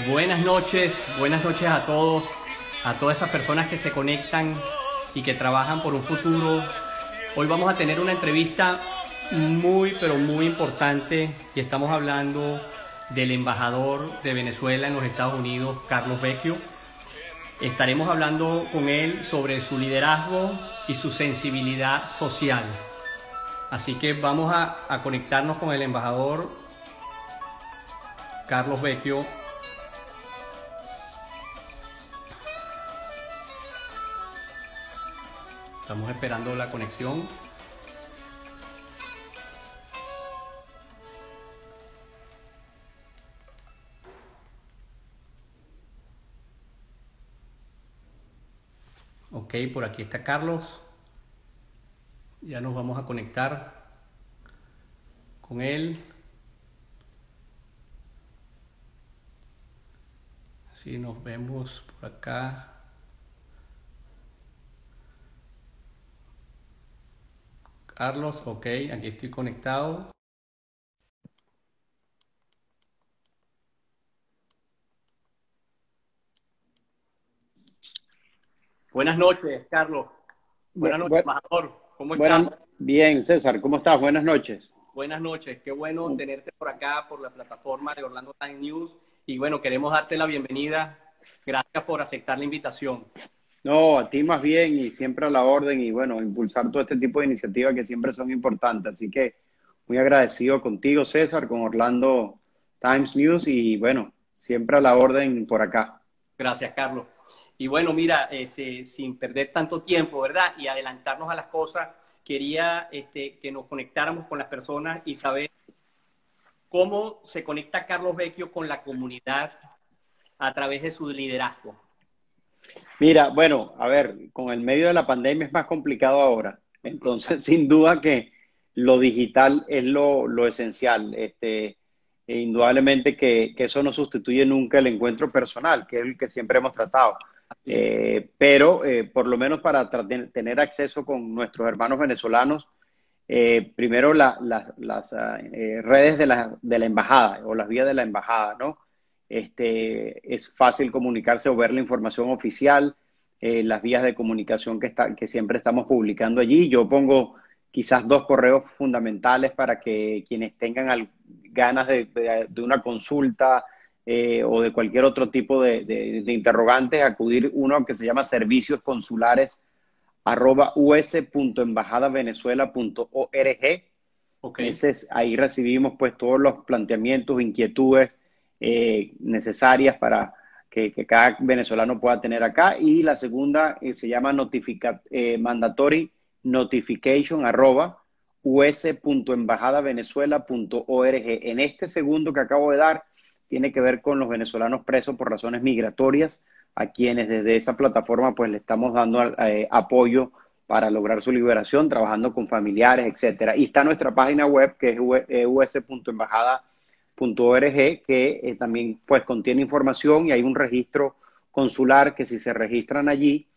Buenas noches a todas esas personas que se conectan y que trabajan por un futuro. Hoy vamos a tener una entrevista muy, pero muy importante y estamos hablando del embajador de Venezuela en los Estados Unidos, Carlos Vecchio. Estaremos hablando con él sobre su liderazgo y su sensibilidad social. Así que vamos a conectarnos con el embajador Carlos Vecchio. Estamos esperando la conexión. Ok, por aquí está Carlos. Ya nos vamos a conectar con él. Así nos vemos por acá. Carlos, ok, aquí estoy conectado. Buenas noches, Carlos. Bu- Buenas noches, bu- embajador. ¿Cómo estás? buenas, bien, César, ¿cómo estás? Buenas noches. Buenas noches. Qué bueno tenerte por acá, por la plataforma de Orlando Time News. Y bueno, queremos darte la bienvenida. Gracias por aceptar la invitación. No, a ti más bien y siempre a la orden y bueno, impulsar todo este tipo de iniciativas que siempre son importantes. Así que muy agradecido contigo, César, con Orlando Times News y bueno, siempre a la orden por acá. Gracias, Carlos. Y bueno, mira, sin perder tanto tiempo, ¿verdad? Y adelantarnos a las cosas, quería que nos conectáramos con las personas y saber cómo se conecta Carlos Vecchio con la comunidad a través de su liderazgo. Mira, bueno, a ver, con el medio de la pandemia es más complicado ahora. Entonces, sin duda que lo digital es lo esencial. Indudablemente que eso no sustituye nunca el encuentro personal, que es el que siempre hemos tratado. Así es. Pero por lo menos para tener acceso con nuestros hermanos venezolanos, primero las redes de la embajada o las vías de la embajada, ¿no? Es fácil comunicarse o ver la información oficial, las vías de comunicación que siempre estamos publicando allí. Yo pongo quizás dos correos fundamentales para que quienes tengan ganas de una consulta o de cualquier otro tipo de interrogantes, acudir uno que se llama servicios consulares us.embajadavenezuela.org. Ok. Ahí recibimos pues todos los planteamientos, inquietudes necesarias para que cada venezolano pueda tener acá. Y la segunda se llama mandatory notification us.embajadavenezuela.org. En este segundo que acabo de dar, tiene que ver con los venezolanos presos por razones migratorias, a quienes desde esa plataforma pues le estamos dando apoyo para lograr su liberación, trabajando con familiares, etcétera. Y está nuestra página web, que es us.embajada.org, que también pues contiene información y hay un registro consular que si se registran allí,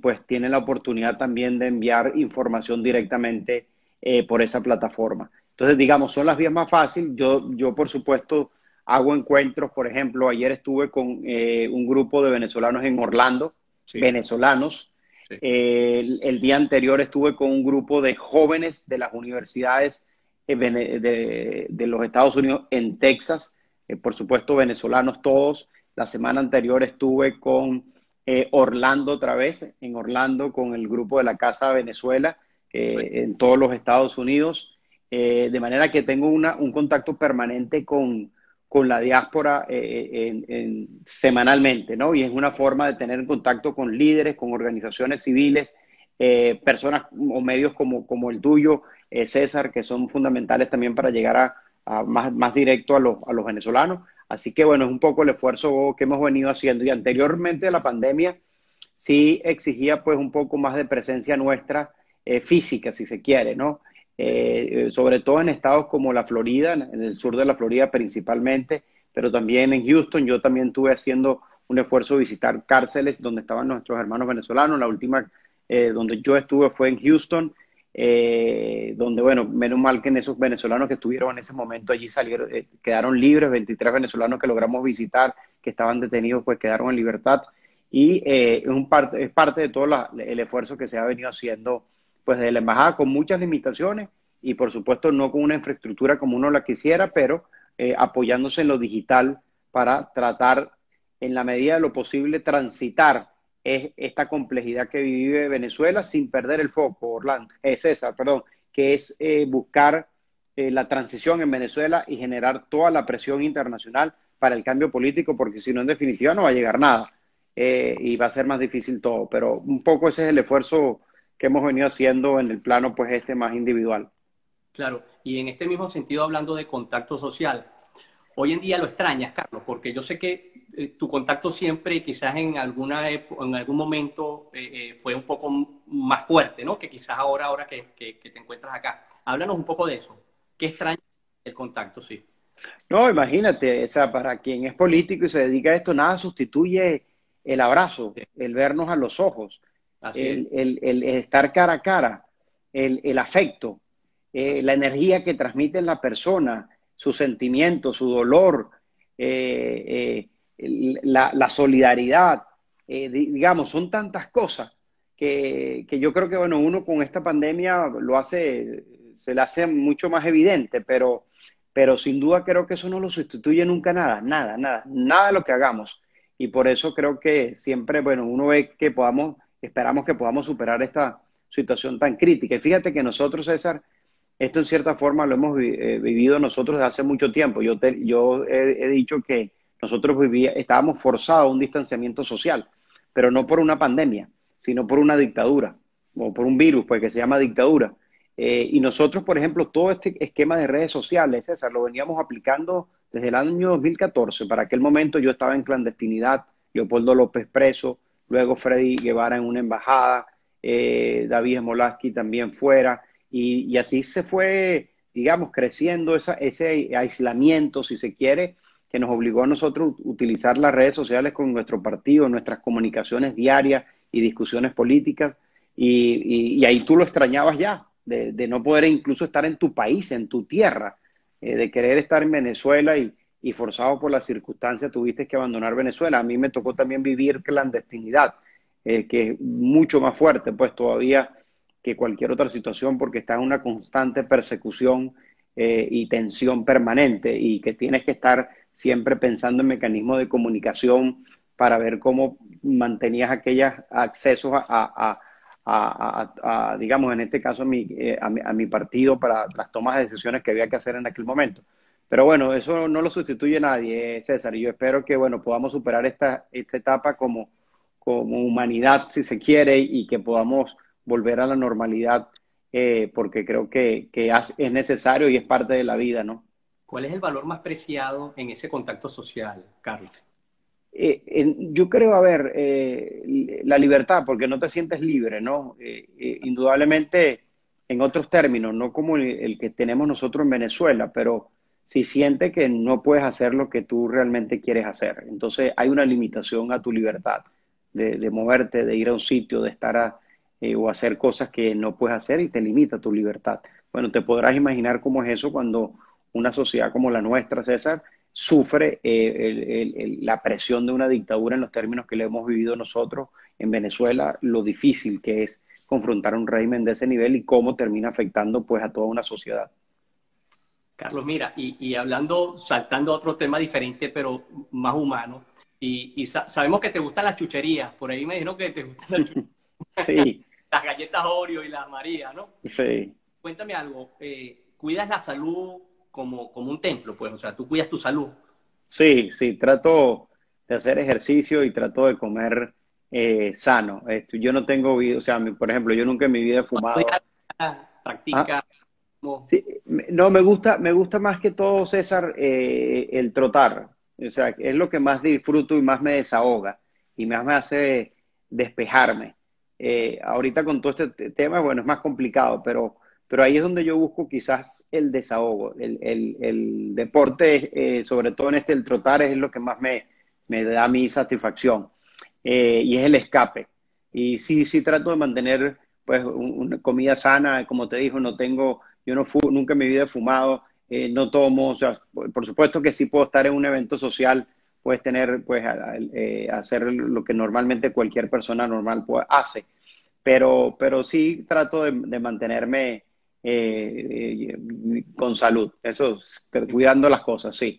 pues tienen la oportunidad también de enviar información directamente por esa plataforma. Entonces, digamos, son las vías más fáciles. Yo por supuesto, hago encuentros. Por ejemplo, ayer estuve con un grupo de venezolanos en Orlando, Sí, venezolanos. sí. El día anterior estuve con un grupo de jóvenes de las universidades de los Estados Unidos en Texas, por supuesto venezolanos todos. La semana anterior estuve con Orlando otra vez, en Orlando con el grupo de la Casa Venezuela en todos los Estados Unidos, de manera que tengo un contacto permanente con la diáspora semanalmente, ¿no? Y es una forma de tener contacto con líderes, con organizaciones civiles, personas o medios como el tuyo, César, que son fundamentales también para llegar a más directo a los venezolanos. Así que bueno, es un poco el esfuerzo que hemos venido haciendo. Y anteriormente de la pandemia sí exigía pues un poco más de presencia nuestra física, si se quiere, ¿no? Sobre todo en estados como la Florida, en el sur de la Florida principalmente, pero también en Houston. Yo también estuve haciendo un esfuerzo de visitar cárceles donde estaban nuestros hermanos venezolanos. La última donde yo estuve fue en Houston. donde, bueno, menos mal que en esos venezolanos que estuvieron en ese momento allí salieron, quedaron libres, 23 venezolanos que logramos visitar, que estaban detenidos, pues quedaron en libertad. Y es parte de todo el esfuerzo que se ha venido haciendo pues de la embajada, con muchas limitaciones y por supuesto no con una infraestructura como uno la quisiera, pero apoyándose en lo digital para tratar en la medida de lo posible transitar esta complejidad que vive Venezuela sin perder el foco, Orlando, César, perdón, que es buscar la transición en Venezuela y generar toda la presión internacional para el cambio político, porque si no, en definitiva, no va a llegar nada y va a ser más difícil todo. Pero un poco ese es el esfuerzo que hemos venido haciendo en el plano, pues, más individual. Claro, y en este mismo sentido, hablando de contacto social, hoy en día lo extrañas, Carlos, porque yo sé que tu contacto siempre, quizás en en algún momento, fue un poco más fuerte, ¿no? Que quizás ahora que te encuentras acá. Háblanos un poco de eso. ¿Qué extraña el contacto, sí? No, imagínate, o sea, para quien es político y se dedica a esto, nada sustituye el abrazo, Sí, el vernos a los ojos, así es, el estar cara a cara, el afecto, así la energía que transmite la persona, su sentimiento, su dolor, la solidaridad, digamos, son tantas cosas que yo creo que, bueno, uno con esta pandemia lo hace, se le hace mucho más evidente, pero sin duda creo que eso no lo sustituye nunca nada, nada, nada, nada de lo que hagamos. Y por eso creo que siempre, bueno, uno ve que podamos, esperamos que podamos superar esta situación tan crítica. Y fíjate que nosotros, César, esto en cierta forma lo hemos vivido nosotros desde hace mucho tiempo. Yo he dicho que nosotros estábamos forzados a un distanciamiento social, pero no por una pandemia, sino por una dictadura, o por un virus, pues que se llama dictadura. Y nosotros, por ejemplo, todo este esquema de redes sociales, César, lo veníamos aplicando desde el año 2014. Para aquel momento yo estaba en clandestinidad, Leopoldo López preso, luego Freddy Guevara en una embajada, David Smolaski también fuera, y así se fue, digamos, creciendo ese aislamiento, si se quiere, que nos obligó a nosotros a utilizar las redes sociales con nuestro partido, nuestras comunicaciones diarias y discusiones políticas, y ahí tú lo extrañabas ya, de no poder incluso estar en tu país, en tu tierra, de querer estar en Venezuela y forzado por las circunstancias tuviste que abandonar Venezuela. A mí me tocó también vivir clandestinidad, que es mucho más fuerte, pues todavía que cualquier otra situación, porque está en una constante persecución y tensión permanente y que tienes que estar siempre pensando en mecanismos de comunicación para ver cómo mantenías aquellos accesos digamos, en este caso, a mi partido para las tomas de decisiones que había que hacer en aquel momento. Pero bueno, eso no lo sustituye nadie, César, y yo espero que, bueno, podamos superar esta etapa como humanidad, si se quiere, y que podamos volver a la normalidad, porque creo que es necesario y es parte de la vida, ¿no? ¿Cuál es el valor más preciado en ese contacto social, Carlos? Yo creo, a ver, la libertad, porque no te sientes libre, ¿no? Indudablemente, en otros términos, no como el que tenemos nosotros en Venezuela, pero si sientes que no puedes hacer lo que tú realmente quieres hacer. Entonces hay una limitación a tu libertad de moverte, de ir a un sitio, de estar o hacer cosas que no puedes hacer y te limita tu libertad. Bueno, te podrás imaginar cómo es eso cuando una sociedad como la nuestra, César, sufre la presión de una dictadura en los términos que le hemos vivido nosotros en Venezuela, lo difícil que es confrontar un régimen de ese nivel y cómo termina afectando pues a toda una sociedad. Carlos, mira, y hablando, saltando a otro tema diferente, pero más humano, sabemos que te gustan las chucherías, por ahí me dijeron que te gustan las chucherías, Sí, las galletas Oreo y las María, ¿no? sí, Cuéntame algo, ¿cuidas la salud como un templo? Pues, o sea, tú cuidas tu salud. sí, sí, trato de hacer ejercicio y trato de comer sano. Yo no tengo vida, o sea, por ejemplo, yo nunca en mi vida he fumado. Ah, Practica, como, sí, no, me gusta más que todo, César, el trotar. O sea, es lo que más disfruto y más me desahoga y más me hace despejarme. Ahorita con todo este tema, bueno, es más complicado, pero ahí es donde yo busco quizás el desahogo. El deporte, sobre todo en el trotar, es lo que más me da mi satisfacción y es el escape. Y sí, sí trato de mantener pues una comida sana, como te dijo, no tengo, yo no fumo, nunca en mi vida he fumado, no tomo, o sea, por supuesto que sí puedo estar en un evento social, puedes tener, pues, hacer lo que normalmente cualquier persona normal pues, hace, pero sí trato de mantenerme con salud, eso, cuidando las cosas, sí.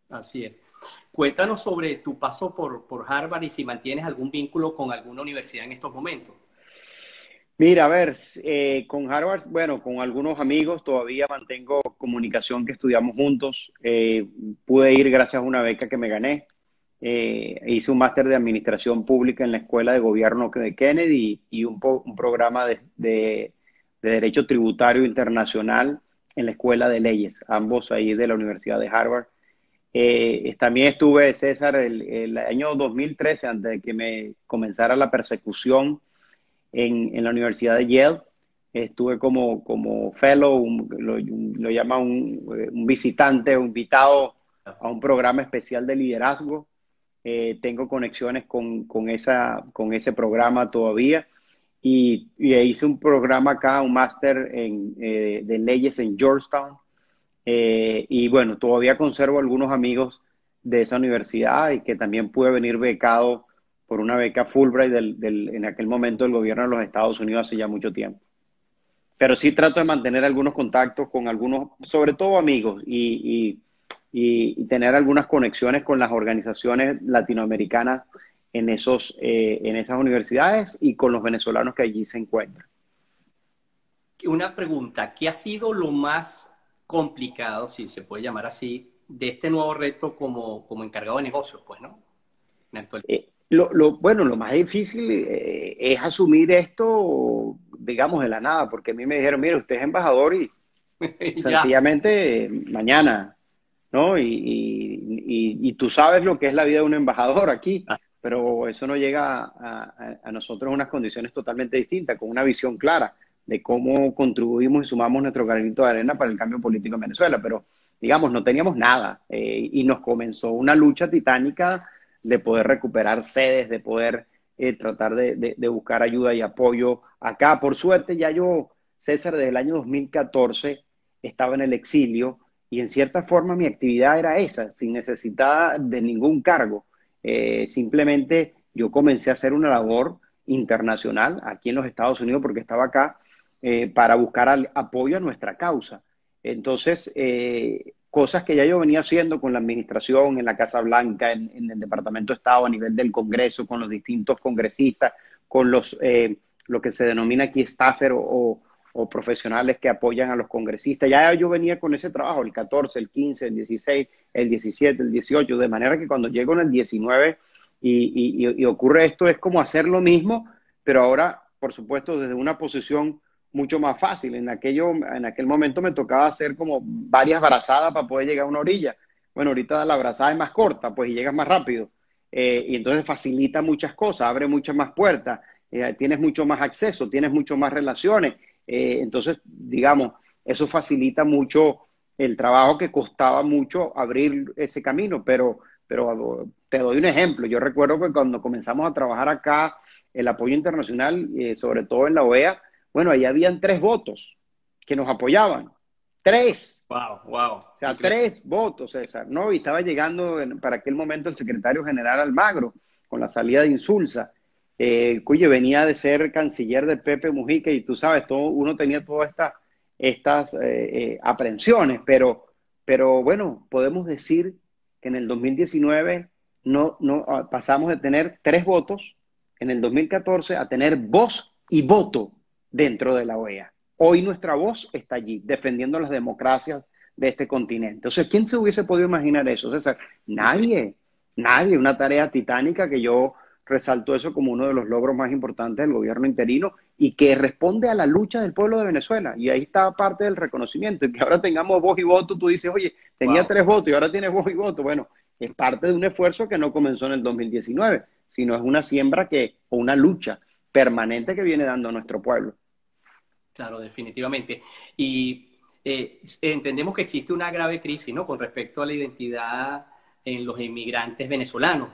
Así es. Cuéntanos sobre tu paso por Harvard y si mantienes algún vínculo con alguna universidad en estos momentos. Mira, a ver, con Harvard, bueno, con algunos amigos todavía mantengo comunicación que estudiamos juntos. Pude ir gracias a una beca que me gané. Hice un máster de administración pública en la Escuela de Gobierno de Kennedy y un programa de Derecho Tributario Internacional en la Escuela de Leyes, ambos ahí de la Universidad de Harvard. También estuve, César, el año 2013, antes de que me comenzara la persecución en la Universidad de Yale. Estuve como fellow, lo llama un visitante, un invitado a un programa especial de liderazgo. Tengo conexiones con ese programa todavía. Y hice un programa acá, un máster de leyes en Georgetown. Y bueno, todavía conservo algunos amigos de esa universidad y que también pude venir becado por una beca Fulbright en aquel momento del gobierno de los Estados Unidos hace ya mucho tiempo. Pero sí trato de mantener algunos contactos con algunos, sobre todo amigos, y tener algunas conexiones con las organizaciones latinoamericanas en esas universidades y con los venezolanos que allí se encuentran. Una pregunta, ¿qué ha sido lo más complicado, si se puede llamar así, de este nuevo reto como encargado de negocios, pues, ¿no? En la actualidad. Bueno, lo más difícil es asumir esto, digamos, de la nada, porque a mí me dijeron, mire, usted es embajador y Ya, sencillamente mañana, ¿no? Y tú sabes lo que es la vida de un embajador aquí, pero eso no llega a nosotros en unas condiciones totalmente distintas, con una visión clara de cómo contribuimos y sumamos nuestro granito de arena para el cambio político en Venezuela. Pero, digamos, no teníamos nada y nos comenzó una lucha titánica de poder recuperar sedes, de poder tratar de buscar ayuda y apoyo acá. Por suerte, ya yo, César, desde el año 2014 estaba en el exilio y en cierta forma mi actividad era esa, sin necesidad de ningún cargo. Simplemente yo comencé a hacer una labor internacional aquí en los Estados Unidos porque estaba acá para buscar apoyo a nuestra causa. Entonces, cosas que ya yo venía haciendo con la administración, en la Casa Blanca, en el Departamento de Estado, a nivel del Congreso, con los distintos congresistas, con lo que se denomina aquí staffer o profesionales que apoyan a los congresistas. Ya yo venía con ese trabajo, el 14, el 15, el 16, el 17, el 18, de manera que cuando llego en el 19 y ocurre esto, es como hacer lo mismo, pero ahora, por supuesto, desde una posición mucho más fácil. En aquel momento me tocaba hacer como varias brazadas para poder llegar a una orilla. Bueno, ahorita la brazada es más corta, pues, y llegas más rápido. Y entonces facilita muchas cosas, abre muchas más puertas, tienes mucho más acceso, tienes mucho más relaciones. Entonces, digamos, eso facilita mucho el trabajo que costaba mucho abrir ese camino, pero te doy un ejemplo. Yo recuerdo que cuando comenzamos a trabajar acá, el apoyo internacional, sobre todo en la OEA, bueno, ahí habían 3 votos que nos apoyaban. 3. wow, wow, O sea, increíble. 3 votos, César, ¿no? Y estaba llegando para aquel momento el secretario general Almagro con la salida de Insulza, cuyo venía de ser canciller de Pepe Mujica y tú sabes, uno tenía todas estas aprensiones, pero bueno, podemos decir que en el 2019 pasamos de tener 3 votos, en el 2014 a tener voz y voto dentro de la OEA. Hoy nuestra voz está allí, defendiendo las democracias de este continente. Entonces, ¿quién se hubiese podido imaginar eso, César? Nadie, nadie. Una tarea titánica que yo resalto eso como uno de los logros más importantes del gobierno interino y que responde a la lucha del pueblo de Venezuela. Y ahí está parte del reconocimiento. Y que ahora tengamos voz y voto, tú dices, oye, tenía Wow. 3 votos y ahora tienes voz y voto. Bueno, es parte de un esfuerzo que no comenzó en el 2019, sino es una siembra o una lucha permanente que viene dando nuestro pueblo. Claro, definitivamente. Y entendemos que existe una grave crisis, ¿no? Con respecto a la identidad en los inmigrantes venezolanos.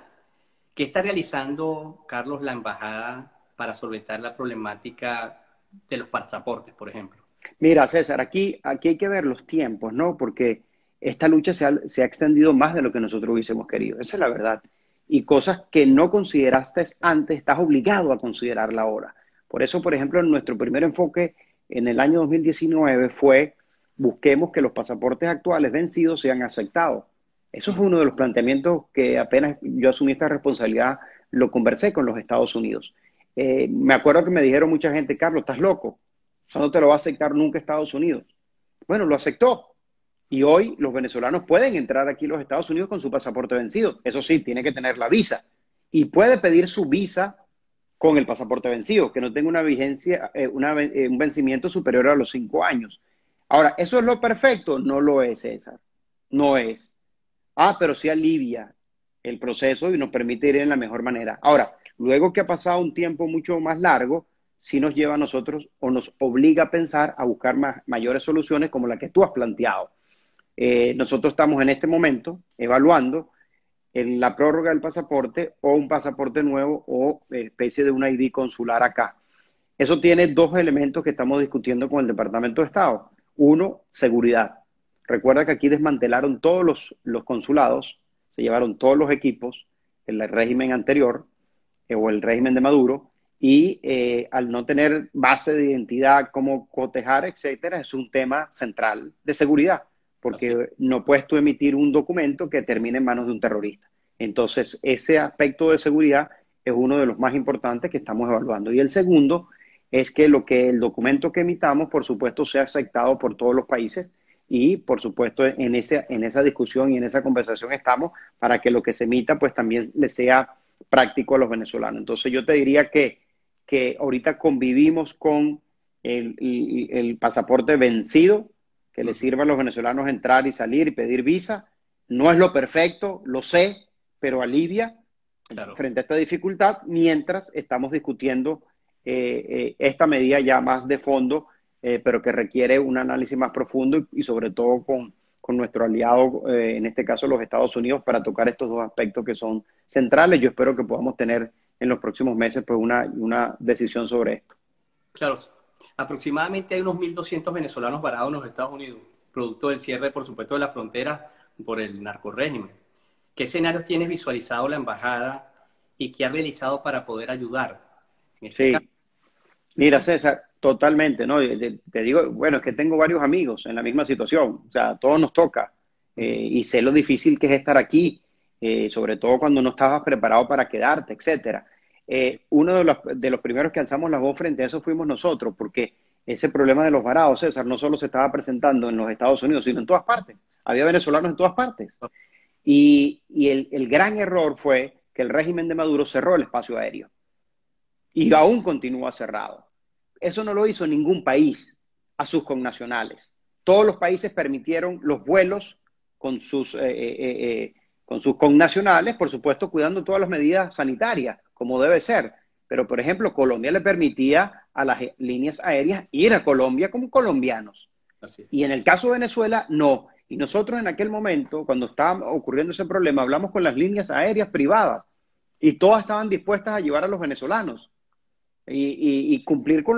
¿Qué está realizando, Carlos, la embajada para solventar la problemática de los pasaportes, por ejemplo? Mira, César, aquí hay que ver los tiempos, ¿no? Porque esta lucha se ha extendido más de lo que nosotros hubiésemos querido. Esa es la verdad. Y cosas que no consideraste antes, estás obligado a considerarla ahora. Por eso, por ejemplo, nuestro primer enfoque en el año 2019 fue busquemos que los pasaportes actuales vencidos sean aceptados. Eso es uno de los planteamientos que apenas yo asumí esta responsabilidad, lo conversé con los Estados Unidos. Me acuerdo que me dijeron mucha gente, Carlos, estás loco. Eso no te lo va a aceptar nunca Estados Unidos. Bueno, lo aceptó. Y hoy los venezolanos pueden entrar aquí a los Estados Unidos con su pasaporte vencido. Eso sí, tiene que tener la visa. Y puede pedir su visa con el pasaporte vencido, que no tenga una vigencia, un vencimiento superior a los 5 años. Ahora, ¿eso es lo perfecto? No lo es, César. No es. Pero sí alivia el proceso y nos permite ir en la mejor manera. Ahora, luego que ha pasado un tiempo mucho más largo, sí nos lleva a nosotros o nos obliga a pensar a buscar mayores soluciones como la que tú has planteado. Nosotros estamos en este momento evaluando la prórroga del pasaporte o un pasaporte nuevo o especie de un ID consular acá. Eso tiene dos elementos que estamos discutiendo con el Departamento de Estado. Uno, seguridad. Recuerda que aquí desmantelaron todos los consulados, se llevaron todos los equipos, el régimen anterior o el régimen de Maduro, y al no tener base de identidad, cómo cotejar, etcétera, es un tema central de seguridad, porque Así. no puedes tú emitir un documento que termine en manos de un terrorista. Entonces, ese aspecto de seguridad es uno de los más importantes que estamos evaluando. Y el segundo es que el documento que emitamos, por supuesto, sea aceptado por todos los países y, por supuesto, en esa discusión y en esa conversación estamos para que lo que se emita, pues también le sea práctico a los venezolanos. Entonces, yo te diría que ahorita convivimos con el pasaporte vencido, que le sirva a los venezolanos entrar y salir y pedir visa. No es lo perfecto, lo sé, pero alivia Claro. frente a esta dificultad mientras estamos discutiendo esta medida ya más de fondo, pero que requiere un análisis más profundo y sobre todo con nuestro aliado, en este caso los Estados Unidos, para tocar estos dos aspectos que son centrales. Yo espero que podamos tener en los próximos meses pues una decisión sobre esto. Claro, aproximadamente hay unos 1.200 venezolanos varados en los Estados Unidos, producto del cierre, por supuesto, de la frontera por el narcorrégimen. ¿Qué escenarios tienes visualizado la embajada y qué ha realizado para poder ayudar? En este caso, Sí, mira, César, totalmente, ¿no? Te digo, bueno, es que tengo varios amigos en la misma situación, o sea, a todos nos toca, y sé lo difícil que es estar aquí, sobre todo cuando no estabas preparado para quedarte, etcétera. sí, Uno de los primeros que alzamos la voz frente a eso fuimos nosotros, porque ese problema de los varados, César, no solo se estaba presentando en los Estados Unidos, sino en todas partes. Había venezolanos en todas partes. Y el gran error fue que el régimen de Maduro cerró el espacio aéreo y aún continúa cerrado. Eso no lo hizo ningún país a sus connacionales. Todos los países permitieron los vuelos con con sus connacionales, por supuesto, cuidando todas las medidas sanitarias, como debe ser. Pero, por ejemplo, Colombia le permitía a las líneas aéreas ir a Colombia como colombianos. así es. Y en el caso de Venezuela, no. Y nosotros en aquel momento, cuando estaba ocurriendo ese problema, hablamos con las líneas aéreas privadas y todas estaban dispuestas a llevar a los venezolanos y cumplir con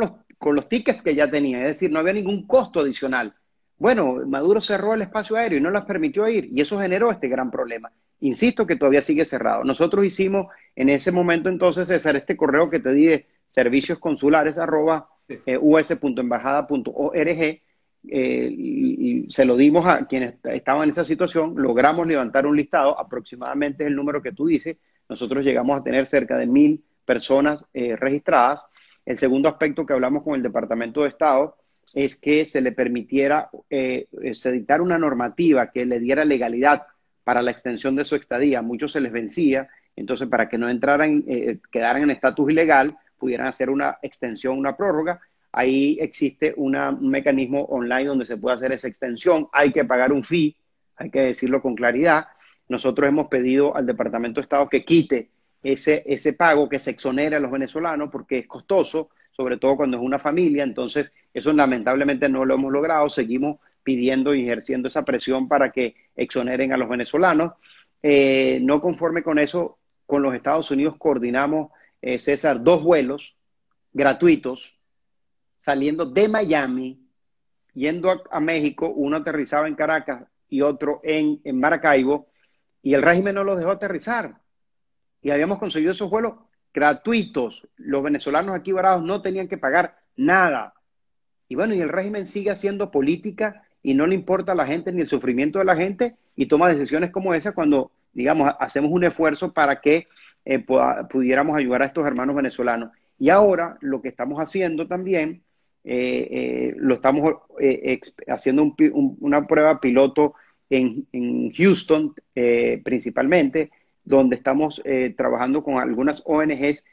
los tickets que ya tenía, es decir, no había ningún costo adicional. Bueno, Maduro cerró el espacio aéreo y no las permitió ir, y eso generó este gran problema. Insisto que todavía sigue cerrado. Nosotros hicimos en ese momento entonces, César, este correo que te di de Sí. serviciosconsulares@us.embajada.org, y se lo dimos a quienes estaban en esa situación, logramos levantar un listado, aproximadamente es el número que tú dices, nosotros llegamos a tener cerca de 1.000 personas registradas. El segundo aspecto que hablamos con el Departamento de Estado es que se le permitiera se dictar una normativa que le diera legalidad para la extensión de su estadía. A muchos se les vencía, entonces para que no entraran, quedaran en estatus ilegal, pudieran hacer una extensión, una prórroga. Ahí existe un mecanismo online donde se puede hacer esa extensión. Hay que pagar un fee, hay que decirlo con claridad. Nosotros hemos pedido al Departamento de Estado que quite ese pago, que se exonere a los venezolanos porque es costoso, sobre todo cuando es una familia. Entonces, eso lamentablemente no lo hemos logrado. Seguimos pidiendo y ejerciendo esa presión para que exoneren a los venezolanos. No conforme con eso, con los Estados Unidos coordinamos, César, 2 vuelos gratuitos saliendo de Miami, yendo a México, uno aterrizaba en Caracas y otro en Maracaibo, y el régimen no los dejó aterrizar. Y habíamos conseguido esos vuelos gratuitos. Los venezolanos aquí varados no tenían que pagar nada. Y bueno, y el régimen sigue haciendo política y no le importa a la gente ni el sufrimiento de la gente y toma decisiones como esa cuando, digamos, hacemos un esfuerzo para que pudiéramos ayudar a estos hermanos venezolanos. Y ahora lo que estamos haciendo también, lo estamos haciendo una prueba piloto en Houston principalmente, donde estamos trabajando con algunas ONGs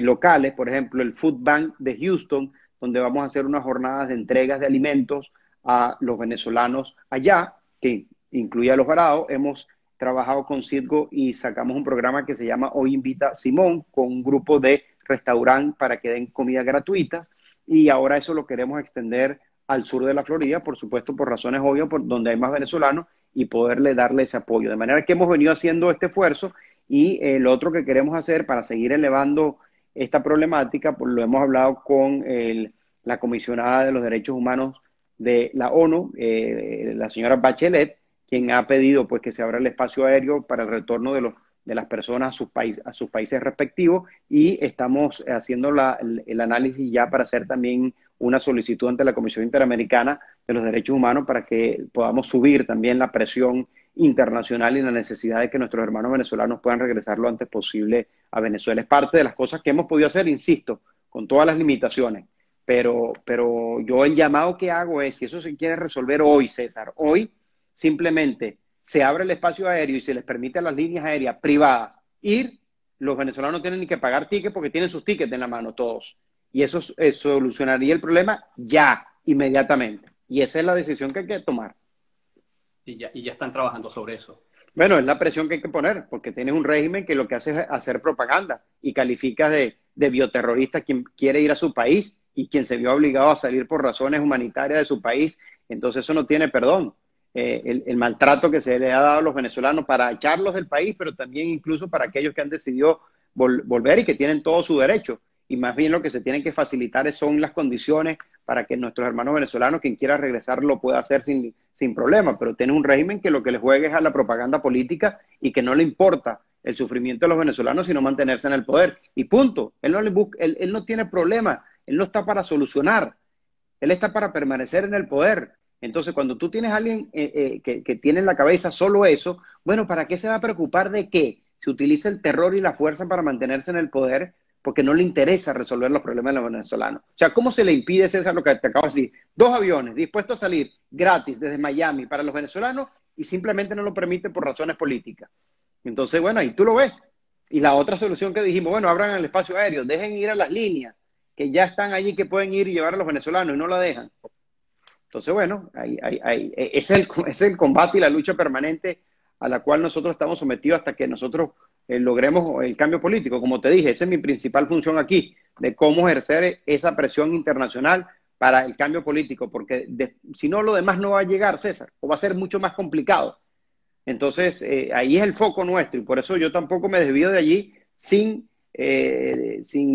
locales, por ejemplo, el Food Bank de Houston, donde vamos a hacer unas jornadas de entregas de alimentos a los venezolanos allá, que incluye a los varados. Hemos trabajado con Citgo y sacamos un programa que se llama Hoy Invita Simón, con un grupo de restaurantes para que den comida gratuita, y ahora eso lo queremos extender al sur de la Florida, por supuesto, por razones obvias, por donde hay más venezolanos, y poderle darle ese apoyo. De manera que hemos venido haciendo este esfuerzo, y lo otro que queremos hacer para seguir elevando esta problemática, pues lo hemos hablado con la comisionada de los derechos humanos de la ONU, la señora Bachelet, quien ha pedido pues que se abra el espacio aéreo para el retorno de las personas a sus países respectivos, y estamos haciendo el análisis ya para hacer también una solicitud ante la Comisión Interamericana de los Derechos Humanos para que podamos subir también la presión internacional y la necesidad de que nuestros hermanos venezolanos puedan regresar lo antes posible a Venezuela. Es parte de las cosas que hemos podido hacer, insisto, con todas las limitaciones. Pero yo el llamado que hago es, si eso se quiere resolver hoy, César, hoy simplemente se abre el espacio aéreo y se les permite a las líneas aéreas privadas ir, los venezolanos no tienen ni que pagar tickets porque tienen sus tickets en la mano todos. Y eso solucionaría el problema ya, inmediatamente. Y esa es la decisión que hay que tomar. Y ya están trabajando sobre eso. Bueno, es la presión que hay que poner, porque tienes un régimen que lo que hace es hacer propaganda y califica de bioterrorista quien quiere ir a su país y quien se vio obligado a salir por razones humanitarias de su país. Entonces eso no tiene perdón. El maltrato que se le ha dado a los venezolanos para echarlos del país, pero también incluso para aquellos que han decidido volver y que tienen todo su derecho. Y más bien lo que se tienen que facilitar son las condiciones para que nuestros hermanos venezolanos, quien quiera regresar, lo pueda hacer sin problema. Pero tiene un régimen que lo que le juega es a la propaganda política y que no le importa el sufrimiento de los venezolanos, sino mantenerse en el poder. Y punto. Él no tiene problema. Él no está para solucionar. Él está para permanecer en el poder. Entonces, cuando tú tienes a alguien que tiene en la cabeza solo eso, bueno, ¿para qué se va a preocupar de que se utilice el terror y la fuerza para mantenerse en el poder? Porque no le interesa resolver los problemas de los venezolanos. O sea, ¿cómo se le impide, César, lo que te acabo de decir? 2 aviones dispuestos a salir gratis desde Miami para los venezolanos y simplemente no lo permite por razones políticas. Entonces, bueno, ahí tú lo ves. Y la otra solución que dijimos, bueno, abran el espacio aéreo, dejen ir a las líneas que ya están allí, que pueden ir y llevar a los venezolanos y no la dejan. Entonces, bueno, ese es el combate y la lucha permanente a la cual nosotros estamos sometidos hasta que nosotros logremos el cambio político. Como te dije, esa es mi principal función aquí, de cómo ejercer esa presión internacional para el cambio político, porque si no, lo demás no va a llegar, César, o va a ser mucho más complicado. Entonces, ahí es el foco nuestro, y por eso yo tampoco me desvío de allí sin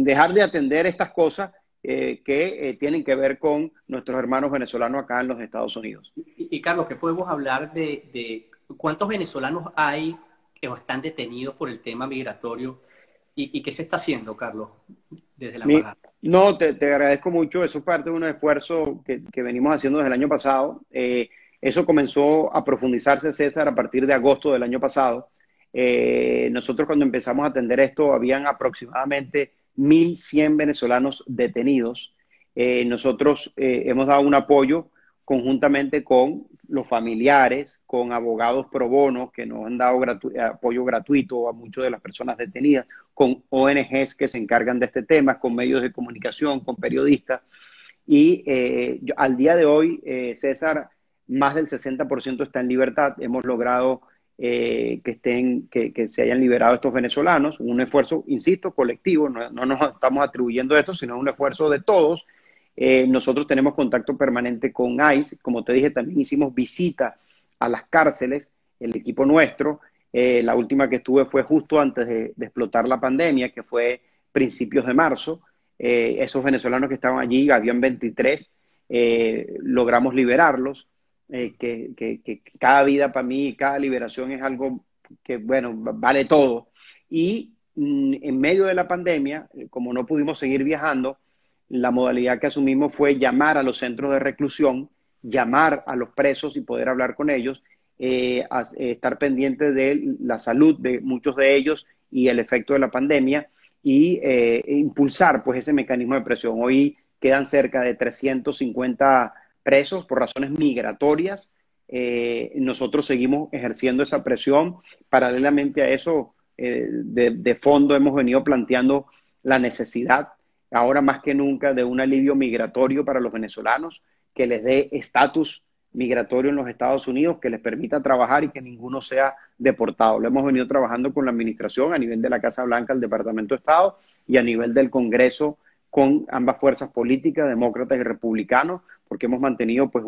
dejar de atender estas cosas que tienen que ver con nuestros hermanos venezolanos acá en los Estados Unidos. Y Carlos, ¿qué podemos hablar de cuántos venezolanos hay que están detenidos por el tema migratorio y qué se está haciendo, Carlos, desde la embajada? No, te agradezco mucho. Eso es parte de un esfuerzo que venimos haciendo desde el año pasado. Eso comenzó a profundizarse, César, a partir de agosto del año pasado. Nosotros cuando empezamos a atender esto, habían aproximadamente 1.100 venezolanos detenidos. Nosotros hemos dado un apoyo conjuntamente con los familiares, con abogados pro bono que nos han dado apoyo gratuito a muchas de las personas detenidas, con ONGs que se encargan de este tema, con medios de comunicación, con periodistas. Y al día de hoy, César, más del 60% está en libertad. Hemos logrado que se hayan liberado estos venezolanos, un esfuerzo, insisto, colectivo, no nos estamos atribuyendo esto, sino un esfuerzo de todos. Nosotros tenemos contacto permanente con ICE, como te dije, también hicimos visita a las cárceles, el equipo nuestro. La última que estuve fue justo antes de explotar la pandemia, que fue principios de marzo. esos venezolanos que estaban allí, habían 23, logramos liberarlos, que cada vida para mí, cada liberación es algo que, bueno, vale todo. Y en medio de la pandemia, como no pudimos seguir viajando, la modalidad que asumimos fue llamar a los centros de reclusión, llamar a los presos y poder hablar con ellos, estar pendientes de la salud de muchos de ellos y el efecto de la pandemia y impulsar pues ese mecanismo de presión. Hoy quedan cerca de 350 presos por razones migratorias. Nosotros seguimos ejerciendo esa presión. Paralelamente a eso, de fondo hemos venido planteando la necesidad, ahora más que nunca, de un alivio migratorio para los venezolanos, que les dé estatus migratorio en los Estados Unidos, que les permita trabajar y que ninguno sea deportado. Lo hemos venido trabajando con la administración a nivel de la Casa Blanca, el Departamento de Estado, y a nivel del Congreso con ambas fuerzas políticas, demócratas y republicanos, porque hemos mantenido pues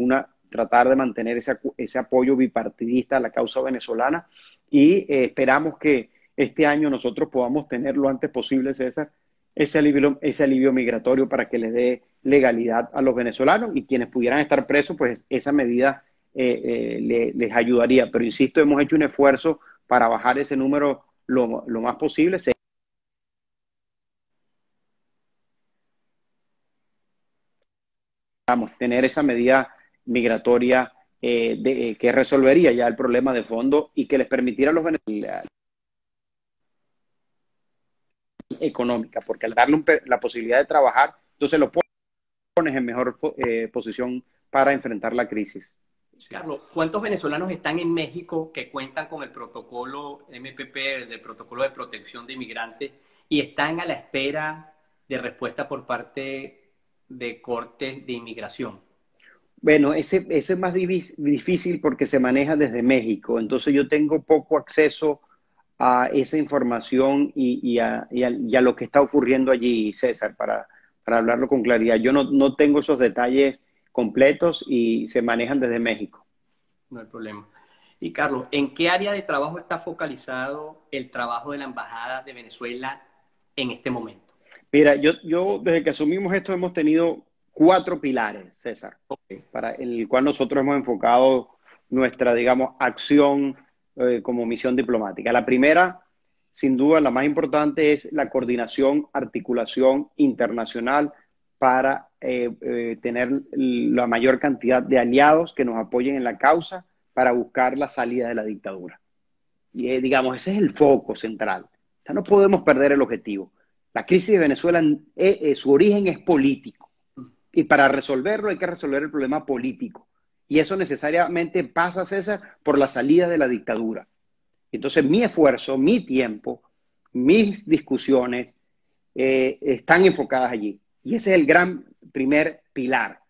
tratar de mantener ese apoyo bipartidista a la causa venezolana y esperamos que este año nosotros podamos tener lo antes posible, César, ese alivio migratorio para que les dé legalidad a los venezolanos y quienes pudieran estar presos, pues esa medida les ayudaría. Pero insisto, hemos hecho un esfuerzo para bajar ese número lo más posible. Vamos, tener esa medida migratoria que resolvería ya el problema de fondo y que les permitiera a los venezolanos económica, porque al darle la posibilidad de trabajar, entonces lo pones en mejor posición para enfrentar la crisis. Carlos, ¿cuántos venezolanos están en México que cuentan con el protocolo MPP, el protocolo de protección de inmigrantes, y están a la espera de respuesta por parte de cortes de inmigración? Bueno, ese es más difícil porque se maneja desde México, entonces yo tengo poco acceso a esa información y a lo que está ocurriendo allí, César, para hablarlo con claridad. Yo no tengo esos detalles completos y se manejan desde México. No hay problema. Y Carlos, ¿en qué área de trabajo está focalizado el trabajo de la Embajada de Venezuela en este momento? Mira, yo desde que asumimos esto hemos tenido 4 pilares, César, Okay. para el cual nosotros hemos enfocado nuestra, digamos, acción como misión diplomática. La primera, sin duda, la más importante es la coordinación, articulación internacional para tener la mayor cantidad de aliados que nos apoyen en la causa para buscar la salida de la dictadura. Y digamos, ese es el foco central. O sea, no podemos perder el objetivo. La crisis de Venezuela, su origen es político. Y para resolverlo hay que resolver el problema político. Y eso necesariamente pasa, César, por la salida de la dictadura. Entonces, mi esfuerzo, mi tiempo, mis discusiones están enfocadas allí. Y ese es el gran primer pilar.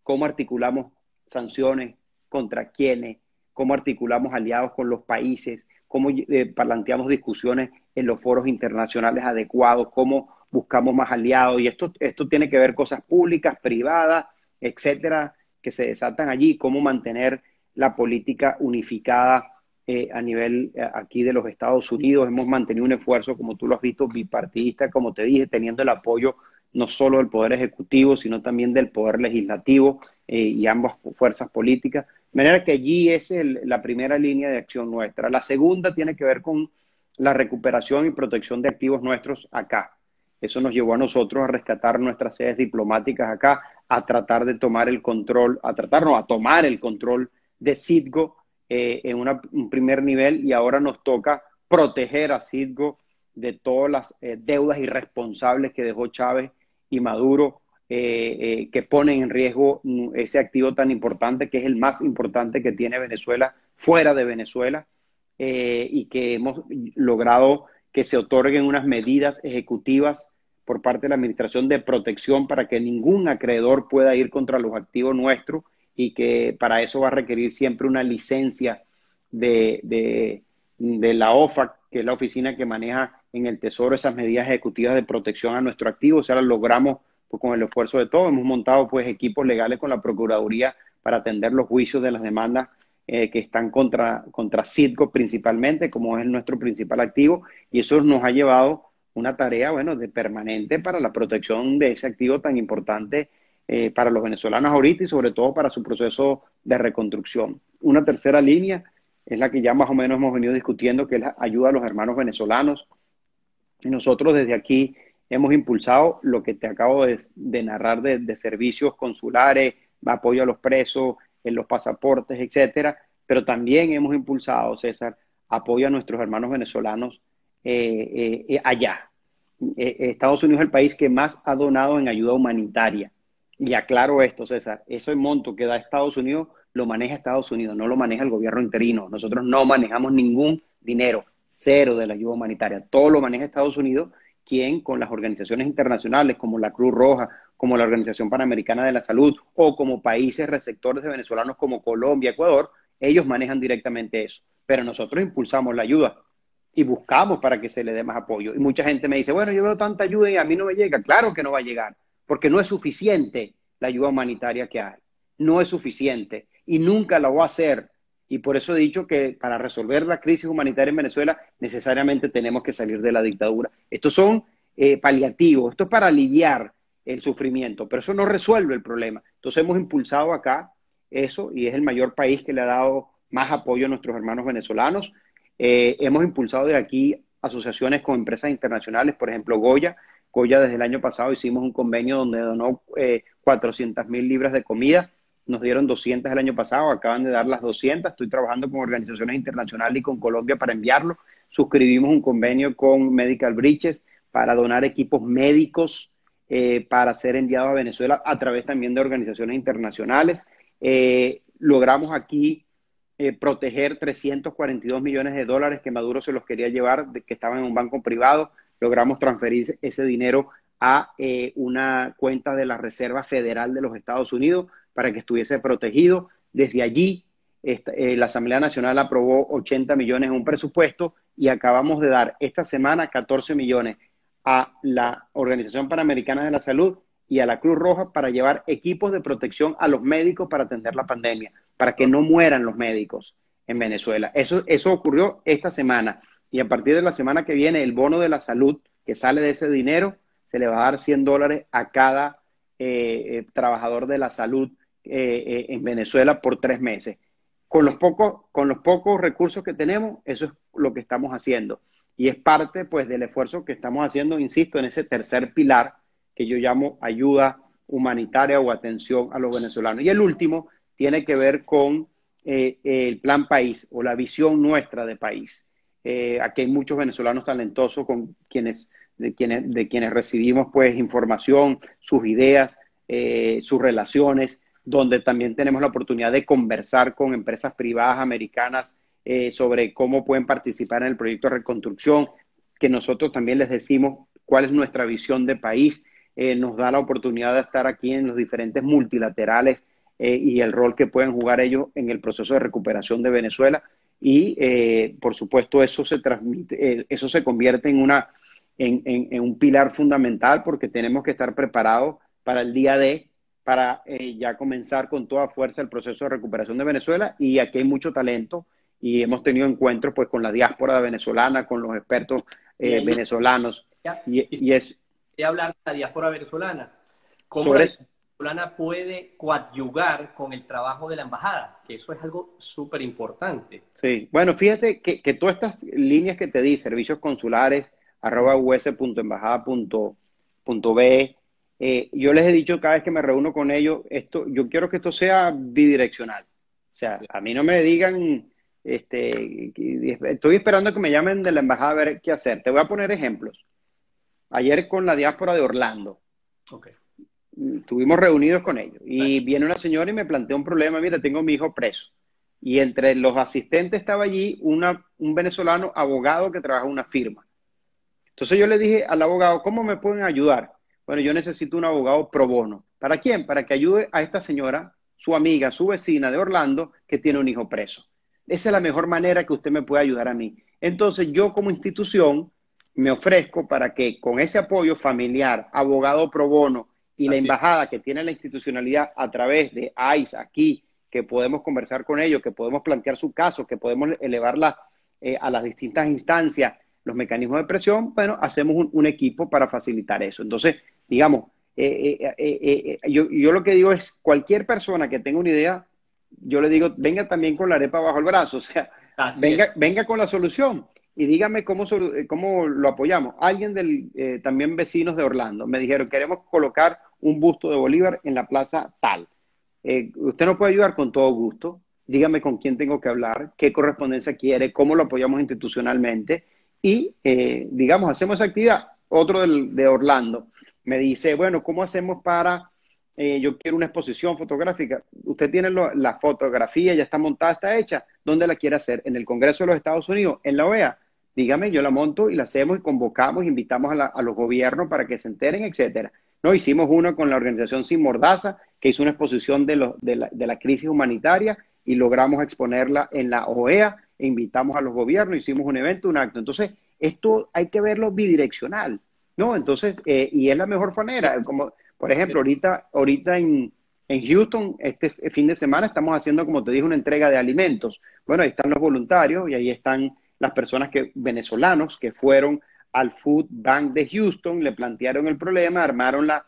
Cómo articulamos sanciones, contra quiénes, cómo articulamos aliados con los países, cómo planteamos discusiones en los foros internacionales adecuados, cómo buscamos más aliados. Y esto tiene que ver cosas públicas, privadas, etcétera, que se desatan allí, cómo mantener la política unificada a nivel aquí de los Estados Unidos. Hemos mantenido un esfuerzo, como tú lo has visto, bipartidista, como te dije, teniendo el apoyo no solo del Poder Ejecutivo, sino también del Poder Legislativo y ambas fuerzas políticas. De manera que allí es la primera línea de acción nuestra. La segunda tiene que ver con la recuperación y protección de activos nuestros acá. Eso nos llevó a nosotros a rescatar nuestras sedes diplomáticas acá, a tratar de tomar el control, a tomar el control de Citgo en un primer nivel y ahora nos toca proteger a Citgo de todas las deudas irresponsables que dejó Chávez y Maduro, que ponen en riesgo ese activo tan importante, que es el más importante que tiene Venezuela fuera de Venezuela, y que hemos logrado que se otorguen unas medidas ejecutivas por parte de la Administración de protección para que ningún acreedor pueda ir contra los activos nuestros y que para eso va a requerir siempre una licencia de la OFAC, que es la oficina que maneja en el Tesoro esas medidas ejecutivas de protección a nuestro activo. O sea, las logramos pues, con el esfuerzo de todos. Hemos montado pues equipos legales con la Procuraduría para atender los juicios de las demandas que están contra Citgo principalmente, como es nuestro principal activo, y eso nos ha llevado una tarea, bueno, de permanente para la protección de ese activo tan importante para los venezolanos ahorita y sobre todo para su proceso de reconstrucción. Una tercera línea es la que ya más o menos hemos venido discutiendo, que es la ayuda a los hermanos venezolanos. Y nosotros desde aquí hemos impulsado lo que te acabo de narrar de servicios consulares, apoyo a los presos, en los pasaportes, etcétera, pero también hemos impulsado, César, apoyo a nuestros hermanos venezolanos allá. Estados Unidos es el país que más ha donado en ayuda humanitaria. Y aclaro esto, César, ese monto que da Estados Unidos lo maneja Estados Unidos, no lo maneja el gobierno interino. Nosotros no manejamos ningún dinero, cero de la ayuda humanitaria. Todo lo maneja Estados Unidos, quien con las organizaciones internacionales como la Cruz Roja, como la Organización Panamericana de la Salud o como países receptores de venezolanos como Colombia, Ecuador, ellos manejan directamente eso. Pero nosotros impulsamos la ayuda y buscamos para que se le dé más apoyo. Y mucha gente me dice, bueno, yo veo tanta ayuda y a mí no me llega. Claro que no va a llegar, porque no es suficiente la ayuda humanitaria que hay. No es suficiente y nunca la va a hacer. Y por eso he dicho que para resolver la crisis humanitaria en Venezuela necesariamente tenemos que salir de la dictadura. Estos son paliativos, esto es para aliviar el sufrimiento, pero eso no resuelve el problema. Entonces hemos impulsado acá eso y es el mayor país que le ha dado más apoyo a nuestros hermanos venezolanos. Hemos impulsado de aquí asociaciones con empresas internacionales, por ejemplo, Goya. Goya desde el año pasado hicimos un convenio donde donó 400.000 libras de comida. Nos dieron 200 el año pasado, acaban de dar las 200. Estoy trabajando con organizaciones internacionales y con Colombia para enviarlo. Suscribimos un convenio con Medical Bridges para donar equipos médicos para ser enviados a Venezuela a través también de organizaciones internacionales. Logramos aquí proteger 342 millones de dólares que Maduro se los quería llevar, que estaban en un banco privado. Logramos transferir ese dinero a una cuenta de la Reserva Federal de los Estados Unidos para que estuviese protegido. Desde allí, la Asamblea Nacional aprobó 80 millones en un presupuesto y acabamos de dar esta semana 14 millones a la Organización Panamericana de la Salud y a la Cruz Roja para llevar equipos de protección a los médicos para atender la pandemia, para que no mueran los médicos en Venezuela. Eso ocurrió esta semana y a partir de la semana que viene el bono de la salud que sale de ese dinero se le va a dar $100 a cada trabajador de la salud en Venezuela por 3 meses. Con los pocos recursos que tenemos, eso es lo que estamos haciendo. Y es parte, pues, del esfuerzo que estamos haciendo, insisto, en ese tercer pilar que yo llamo ayuda humanitaria o atención a los venezolanos. Y el último tiene que ver con el plan país o la visión nuestra de país. Aquí hay muchos venezolanos talentosos con de quienes recibimos pues información, sus ideas, sus relaciones, donde también tenemos la oportunidad de conversar con empresas privadas americanas sobre cómo pueden participar en el proyecto de reconstrucción, que nosotros también les decimos cuál es nuestra visión de país. Nos da la oportunidad de estar aquí en los diferentes multilaterales y el rol que pueden jugar ellos en el proceso de recuperación de Venezuela. Y, por supuesto, eso se transmite, eso se convierte en un pilar fundamental porque tenemos que estar preparados para el día D, para ya comenzar con toda fuerza el proceso de recuperación de Venezuela. Y aquí hay mucho talento y hemos tenido encuentros pues con la diáspora venezolana, con los expertos venezolanos. Y es hablar de la diáspora venezolana. ¿Cómo la diáspora venezolana puede coadyuvar con el trabajo de la embajada? Que eso es algo súper importante. Sí, bueno, fíjate que todas estas líneas que te di, servicios consulares, @us.embajada.be, yo les he dicho cada vez que me reúno con ellos, yo quiero que esto sea bidireccional. O sea, sí. A mí no me digan, estoy esperando que me llamen de la embajada a ver qué hacer. Te voy a poner ejemplos. Ayer con la diáspora de Orlando. Okay. Estuvimos reunidos con ellos y viene una señora y me plantea un problema. Mira, tengo a mi hijo preso. Y entre los asistentes estaba allí un venezolano abogado que trabaja en una firma. Entonces yo le dije al abogado, ¿cómo me pueden ayudar? Bueno, yo necesito un abogado pro bono. ¿Para quién? Para que ayude a esta señora, su amiga, su vecina de Orlando, que tiene un hijo preso. Esa es la mejor manera que usted me puede ayudar a mí. Entonces yo como institución me ofrezco para que con ese apoyo familiar, abogado pro bono y la embajada que tiene la institucionalidad a través de ICE aquí, que podemos conversar con ellos, que podemos plantear su caso, que podemos elevarla a las distintas instancias, los mecanismos de presión, bueno, hacemos un equipo para facilitar eso. Entonces, digamos, yo lo que digo es, cualquier persona que tenga una idea, yo le digo, venga también con la arepa bajo el brazo, o sea, Así es. venga con la solución y dígame cómo lo apoyamos. Alguien también vecinos de Orlando me dijeron, queremos colocar un busto de Bolívar en la plaza tal. Usted nos puede ayudar con todo gusto. Dígame con quién tengo que hablar, qué correspondencia quiere, cómo lo apoyamos institucionalmente y, digamos, hacemos esa actividad. Otro de Orlando me dice, bueno, ¿cómo hacemos para, yo quiero una exposición fotográfica? Usted tiene la fotografía, ya está montada, está hecha. ¿Dónde la quiere hacer? ¿En el Congreso de los Estados Unidos? ¿En la OEA? Dígame, yo la monto y la hacemos y convocamos, invitamos a los gobiernos para que se enteren, etcétera. No, hicimos uno con la organización Sin Mordaza, que hizo una exposición de la crisis humanitaria y logramos exponerla en la OEA e invitamos a los gobiernos, hicimos un evento, un acto. Entonces, esto hay que verlo bidireccional, ¿no? Entonces, y es la mejor manera, como por ejemplo, ahorita en Houston, este fin de semana estamos haciendo, como te dije, una entrega de alimentos. Bueno, ahí están los voluntarios y ahí están las personas venezolanos que fueron al Food Bank de Houston, le plantearon el problema, armaron la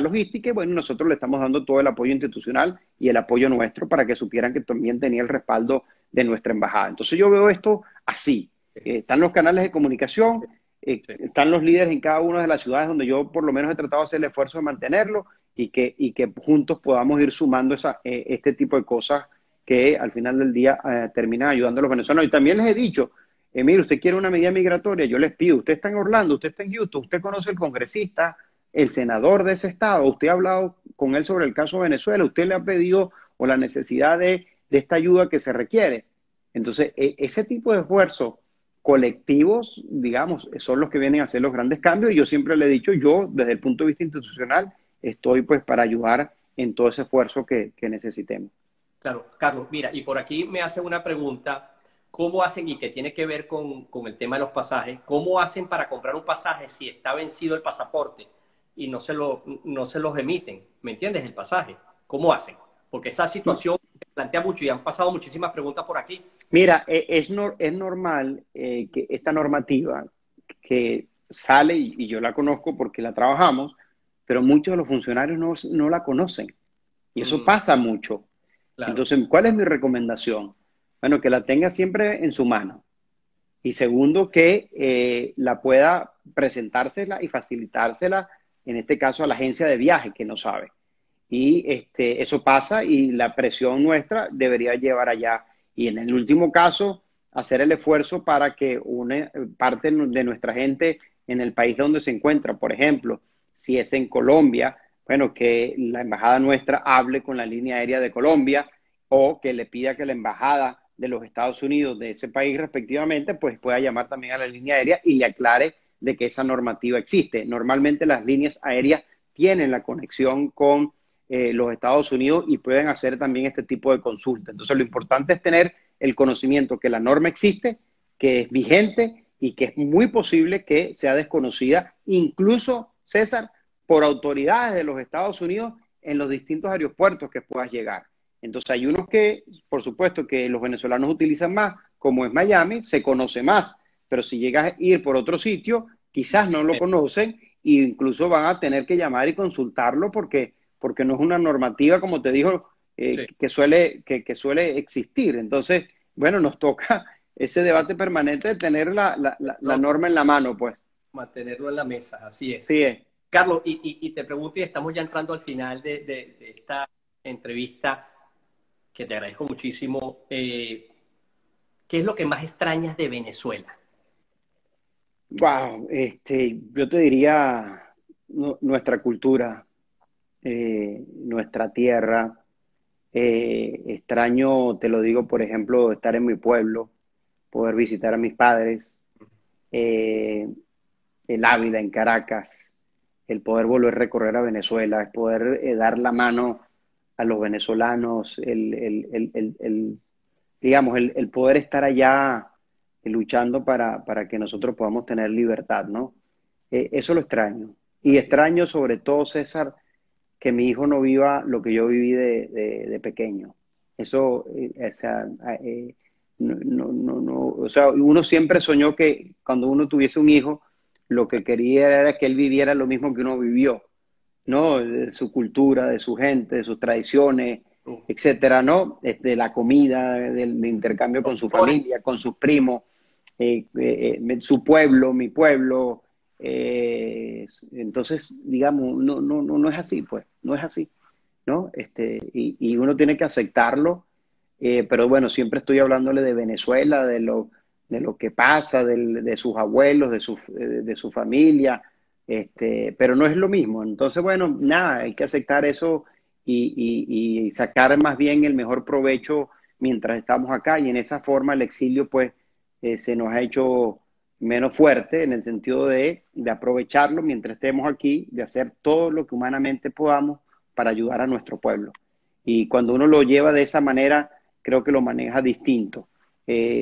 logística y bueno, nosotros le estamos dando todo el apoyo institucional y el apoyo nuestro para que supieran que también tenía el respaldo de nuestra embajada. Entonces yo veo esto así. Están los canales de comunicación, Sí. están los líderes en cada una de las ciudades donde yo por lo menos he tratado de hacer el esfuerzo de mantenerlo y que juntos podamos ir sumando este tipo de cosas que al final del día terminan ayudando a los venezolanos. Y también les he dicho, mire, usted quiere una medida migratoria, yo les pido, usted está en Orlando, usted está en Houston, usted conoce al congresista, el senador de ese estado, usted ha hablado con él sobre el caso de Venezuela, usted le ha pedido o la necesidad de esta ayuda que se requiere. Entonces, ese tipo de esfuerzos colectivos, digamos, son los que vienen a hacer los grandes cambios y yo siempre le he dicho, yo desde el punto de vista institucional estoy pues para ayudar en todo ese esfuerzo que necesitemos. Claro, Carlos, mira, y por aquí me hacen una pregunta, ¿cómo hacen, y que tiene que ver con el tema de los pasajes, cómo hacen para comprar un pasaje si está vencido el pasaporte y no se los emiten? ¿Me entiendes? El pasaje, ¿cómo hacen? Porque esa situación se plantea mucho y han pasado muchísimas preguntas por aquí. Mira, es normal que esta normativa que sale, y yo la conozco porque la trabajamos, pero muchos de los funcionarios no la conocen. Y eso Mm, pasa mucho. claro, Entonces, ¿cuál es mi recomendación? Bueno, que la tenga siempre en su mano. Y segundo, que la pueda presentársela y facilitársela, en este caso a la agencia de viaje que no sabe. Y eso pasa y la presión nuestra debería llevar allá. Y en el último caso, hacer el esfuerzo para que una parte de nuestra gente en el país donde se encuentra, por ejemplo, si es en Colombia, bueno, que la embajada nuestra hable con la línea aérea de Colombia o que le pida que la embajada de los Estados Unidos de ese país respectivamente, pues pueda llamar también a la línea aérea y le aclare de que esa normativa existe. Normalmente las líneas aéreas tienen la conexión con los Estados Unidos y pueden hacer también este tipo de consulta. Entonces, lo importante es tener el conocimiento que la norma existe, que es vigente y que es muy posible que sea desconocida, incluso, César, por autoridades de los Estados Unidos en los distintos aeropuertos que puedas llegar. Entonces, hay unos que, por supuesto, que los venezolanos utilizan más, como es Miami, se conoce más, pero si llegas a ir por otro sitio, quizás no lo conocen e incluso van a tener que llamar y consultarlo porque no es una normativa, como te digo, sí, que suele existir. Entonces, bueno, nos toca ese debate permanente de tener la no, norma en la mano, pues. mantenerlo en la mesa, así es. Sí es. Carlos, y te pregunto, y estamos ya entrando al final de esta entrevista, que te agradezco muchísimo. ¿Qué es lo que más extrañas de Venezuela? Wow, yo te diría nuestra cultura, nuestra tierra. Extraño, te lo digo, por ejemplo, estar en mi pueblo, poder visitar a mis padres, eh, el Ávila en Caracas, el poder volver a recorrer a Venezuela, el poder dar la mano a los venezolanos, digamos, el poder estar allá luchando para que nosotros podamos tener libertad, ¿no? Eso lo extraño. Y Así es. extraño sobre todo, César, que mi hijo no viva lo que yo viví de pequeño. Eso, o sea, o sea, uno siempre soñó que cuando uno tuviese un hijo, lo que quería era que él viviera lo mismo que uno vivió, ¿no? De su cultura, de su gente, de sus tradiciones, Uh, etcétera, ¿no? De la comida, del intercambio con los su colores. familia, con sus primos, su pueblo, mi pueblo. Entonces, digamos, no es así, pues, no es así, ¿no? Y uno tiene que aceptarlo, pero bueno, siempre estoy hablándole de Venezuela, de lo que pasa, de sus abuelos, de su familia, pero no es lo mismo. Entonces, bueno, nada, hay que aceptar eso y sacar más bien el mejor provecho mientras estamos acá. Y en esa forma el exilio, pues, se nos ha hecho menos fuerte en el sentido de aprovecharlo mientras estemos aquí, de hacer todo lo que humanamente podamos para ayudar a nuestro pueblo. Y cuando uno lo lleva de esa manera, creo que lo maneja distinto,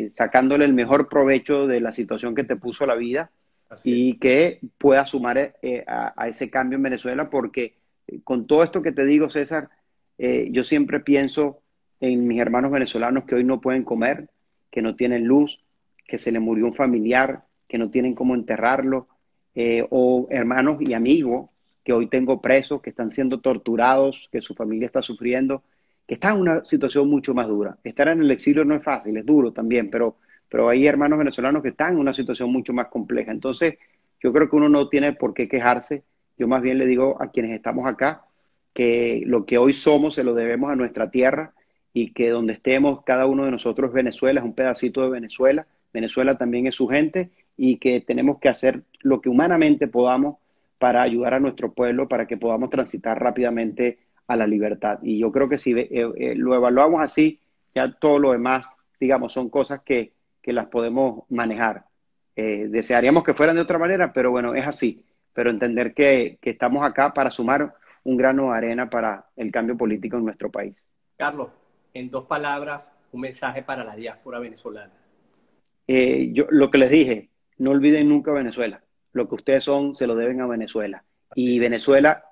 sacándole el mejor provecho de la situación que te puso la vida Así es. y que pueda sumar a ese cambio en Venezuela, porque con todo esto que te digo, César, yo siempre pienso en mis hermanos venezolanos que hoy no pueden comer, que no tienen luz, que se le murió un familiar, que no tienen cómo enterrarlo, o hermanos y amigos que hoy tengo presos, que están siendo torturados, que su familia está sufriendo, que están en una situación mucho más dura. Estar en el exilio no es fácil, es duro también, pero hay hermanos venezolanos que están en una situación mucho más compleja. Entonces, yo creo que uno no tiene por qué quejarse. Yo más bien le digo a quienes estamos acá que lo que hoy somos se lo debemos a nuestra tierra y que donde estemos, cada uno de nosotros es Venezuela, es un pedacito de Venezuela. Venezuela también es su gente y que tenemos que hacer lo que humanamente podamos para ayudar a nuestro pueblo, para que podamos transitar rápidamente a la libertad. Y yo creo que si lo evaluamos así, ya todo lo demás, digamos, son cosas que las podemos manejar. Desearíamos que fueran de otra manera, pero bueno, es así. Pero entender que estamos acá para sumar un grano de arena para el cambio político en nuestro país. Carlos, en dos palabras, un mensaje para la diáspora venezolana. Lo que les dije, no olviden nunca Venezuela. Lo que ustedes son, se lo deben a Venezuela. Así Y es. Venezuela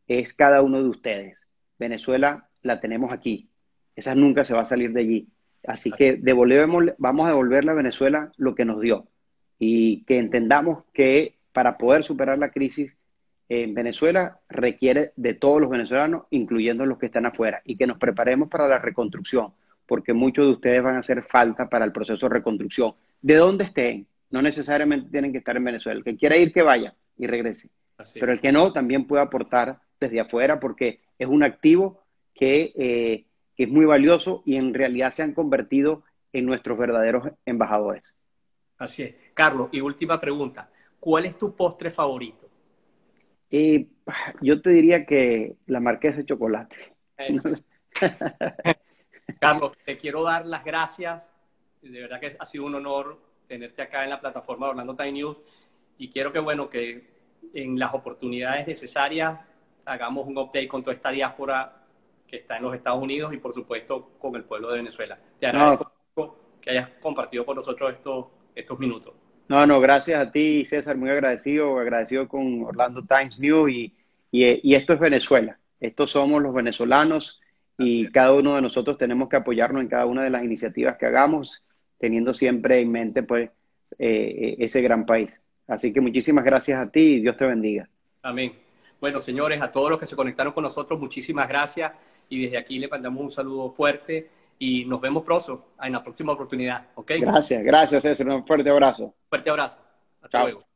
es cada uno de ustedes. Venezuela la tenemos aquí. Esa nunca se va a salir de allí. Así Así que vamos a devolverle a Venezuela lo que nos dio. Y que entendamos que para poder superar la crisis en Venezuela requiere de todos los venezolanos, incluyendo los que están afuera. Y que nos preparemos para la reconstrucción, porque muchos de ustedes van a hacer falta para el proceso de reconstrucción de donde estén, no necesariamente tienen que estar en Venezuela. El que quiera ir, que vaya y regrese. así Pero es. el que no, también puede aportar desde afuera porque es un activo que es muy valioso y en realidad se han convertido en nuestros verdaderos embajadores. Así es. Carlos, y última pregunta. ¿Cuál es tu postre favorito? Y yo te diría que la Marquesa de Chocolate. Eso es. Carlos, te quiero dar las gracias. De verdad que ha sido un honor tenerte acá en la plataforma de Orlando Time News y quiero que, bueno, que en las oportunidades necesarias hagamos un update con toda esta diáspora que está en los Estados Unidos y, por supuesto, con el pueblo de Venezuela. Te agradezco No, que hayas compartido con nosotros estos minutos. no, gracias a ti, César, muy agradecido, agradecido con Orlando Times News y esto es Venezuela, estos somos los venezolanos Así y es. cada uno de nosotros tenemos que apoyarnos en cada una de las iniciativas que hagamos, teniendo siempre en mente pues ese gran país. Así que muchísimas gracias a ti y Dios te bendiga. Amén. Bueno, señores, a todos los que se conectaron con nosotros, muchísimas gracias y desde aquí les mandamos un saludo fuerte y nos vemos pronto en la próxima oportunidad. ¿Ok? Gracias, gracias César, un fuerte abrazo. Fuerte abrazo. Hasta Chao. luego.